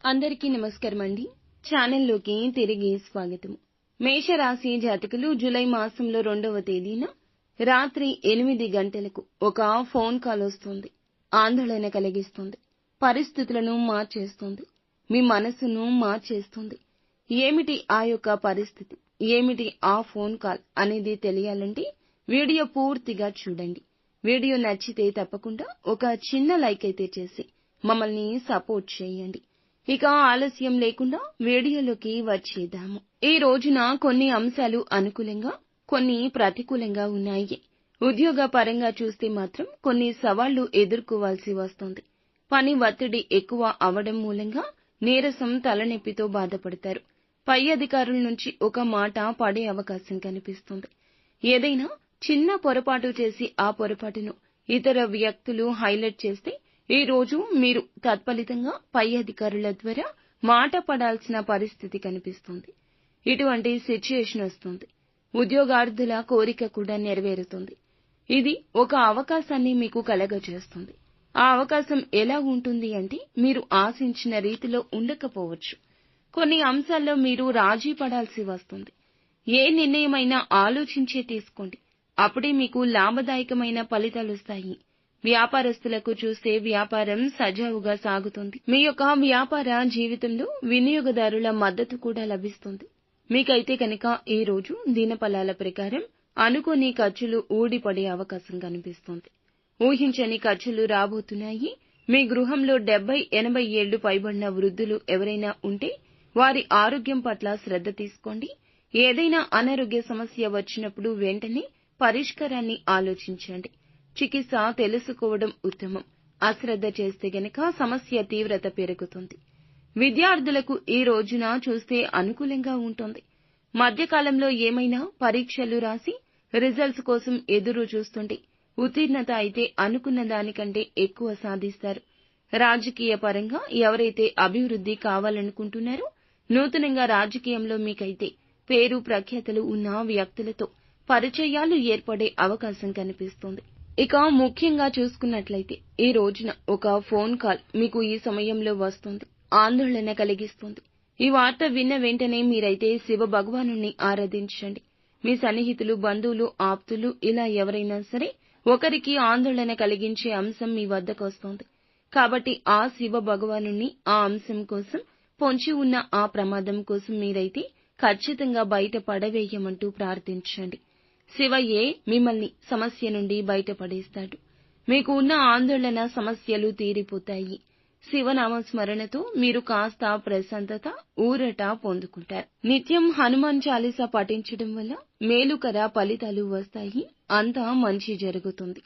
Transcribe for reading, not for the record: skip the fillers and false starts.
అందరికీ నమస్కారం అండి. ఛానల్లోకి తిరిగి స్వాగతం. మేషరాశి జాతకులు జూలై మాసంలో 2వ తేదీన రాత్రి 8 గంటలకు ఒక ఫోన్ కాల్ వస్తుంది. ఆందోళన కలిగిస్తుంది. పరిస్థితులను మార్చేస్తుంది. మీ మనసును మార్చేస్తుంది. ఏమిటి ఆ యొక్క పరిస్థితి, ఏమిటి ఆ ఫోన్ కాల్ అనేది తెలియాలంటే వీడియో పూర్తిగా చూడండి. వీడియో నచ్చితే తప్పకుండా ఒక చిన్న లైక్ అయితే చేసి మమ్మల్ని సపోర్ట్ చేయండి. ఇక ఆలస్యం లేకుండా వీడియోలోకి వచ్చేద్దాము. ఈ రోజున కొన్ని అంశాలు అనుకూలంగా, కొన్ని ప్రతికూలంగా ఉన్నాయి. ఉద్యోగ పరంగా చూస్తే మాత్రం కొన్ని సవాళ్లు ఎదుర్కోవాల్సి వస్తుంది. పని ఒత్తిడి ఎక్కువ అవడం మూలంగా నీరసం, తలనొప్పితో బాధపడతారు. పై అధికారుల నుంచి ఒక మాట పడే అవకాశం కనిపిస్తుంది. ఏదైనా చిన్న పొరపాటు చేసి ఆ పొరపాటును ఇతర వ్యక్తులు హైలైట్ చేస్తే ఈ రోజు మీరు తత్ఫలితంగా పై అధికారుల ద్వారా మాట పడాల్సిన పరిస్థితి కనిపిస్తుంది. ఇటువంటి సిచ్యుయేషన్ వస్తుంది. ఉద్యోగార్థుల కోరిక కూడా నెరవేరుతుంది. ఇది ఒక అవకాశాన్ని మీకు కలగజేస్తుంది. ఆ అవకాశం ఎలా ఉంటుంది అంటే మీరు ఆశించిన రీతిలో ఉండకపోవచ్చు. కొన్ని అంశాల్లో మీరు రాజీ పడాల్సి వస్తుంది. ఏ నిర్ణయమైనా ఆలోచించే తీసుకోండి. అప్పుడే మీకు లాభదాయకమైన ఫలితాలొస్తాయి. వ్యాపారస్తులకు చూస్తే వ్యాపారం సజావుగా సాగుతుంది. మీ యొక్క వ్యాపార జీవితంలో వినియోగదారుల మద్దతు కూడా లభిస్తుంది. మీకైతే కనుక ఈ రోజు దినఫలాల ప్రకారం అనుకోని ఖర్చులు ఊడిపడే అవకాశం కనిపిస్తుంది. ఊహించని ఖర్చులు రాబోతున్నాయి. మీ గృహంలో 70-80 ఏళ్లు పైబడిన వృద్ధులు ఎవరైనా ఉంటే వారి ఆరోగ్యం పట్ల శ్రద్ధ తీసుకోండి. ఏదైనా అనారోగ్య సమస్య వచ్చినప్పుడు వెంటనే పరిష్కారాన్ని ఆలోచించండి. చికిత్స తెలుసుకోవడం ఉత్తమం. అశ్రద్ధ చేస్తే గనక సమస్య తీవ్రత పెరుగుతుంది. విద్యార్థులకు ఈ రోజున చూస్తే అనుకూలంగా ఉంటుంది. మధ్యకాలంలో ఏమైనా పరీక్షలు రాసి రిజల్ట్స్ కోసం ఎదురు చూస్తుంటే ఉత్తీర్ణత అయితే అనుకున్న దానికంటే ఎక్కువ సాధిస్తారు. రాజకీయ పరంగా ఎవరైతే అభివృద్ధి కావాలనుకుంటున్నారో నూతనంగా రాజకీయంలో మీకైతే పేరు ప్రఖ్యాతులు ఉన్న వ్యక్తులతో పరిచయాలు ఏర్పడే అవకాశం కనిపిస్తుంది. ఇక ముఖ్యంగా చూసుకున్నట్లయితే ఈ రోజున ఒక ఫోన్ కాల్ మీకు ఈ సమయంలో వస్తుంది. ఆందోళన కలిగిస్తుంది. ఈ వార్త విన్న వెంటనే మీరైతే శివ భగవానుణ్ణి ఆరాధించండి. మీ సన్నిహితులు, బంధువులు, ఆప్తులు ఇలా ఎవరైనా సరే ఒకరికి ఆందోళన కలిగించే అంశం మీ వద్దకు వస్తుంది. కాబట్టి ఆ శివ భగవానుణ్ణి ఆ అంశం కోసం, పొంచి ఉన్న ఆ ప్రమాదం కోసం మీరైతే ఖచ్చితంగా బయట పడవేయమంటూ ప్రార్థించండి. శివయ్యే మిమ్మల్ని సమస్య నుండి బయటపడేస్తాడు. మీకు ఉన్న ఆందోళన సమస్యలు తీరిపోతాయి. శివనామ స్మరణతో మీరు కాస్త ప్రశాంతత, ఊరట పొందుకుంటారు. నిత్యం హనుమాన్ చాలీసా పఠించడం వల్ల మేలుకర ఫలితాలు వస్తాయి. అంతా మంచి జరుగుతుంది.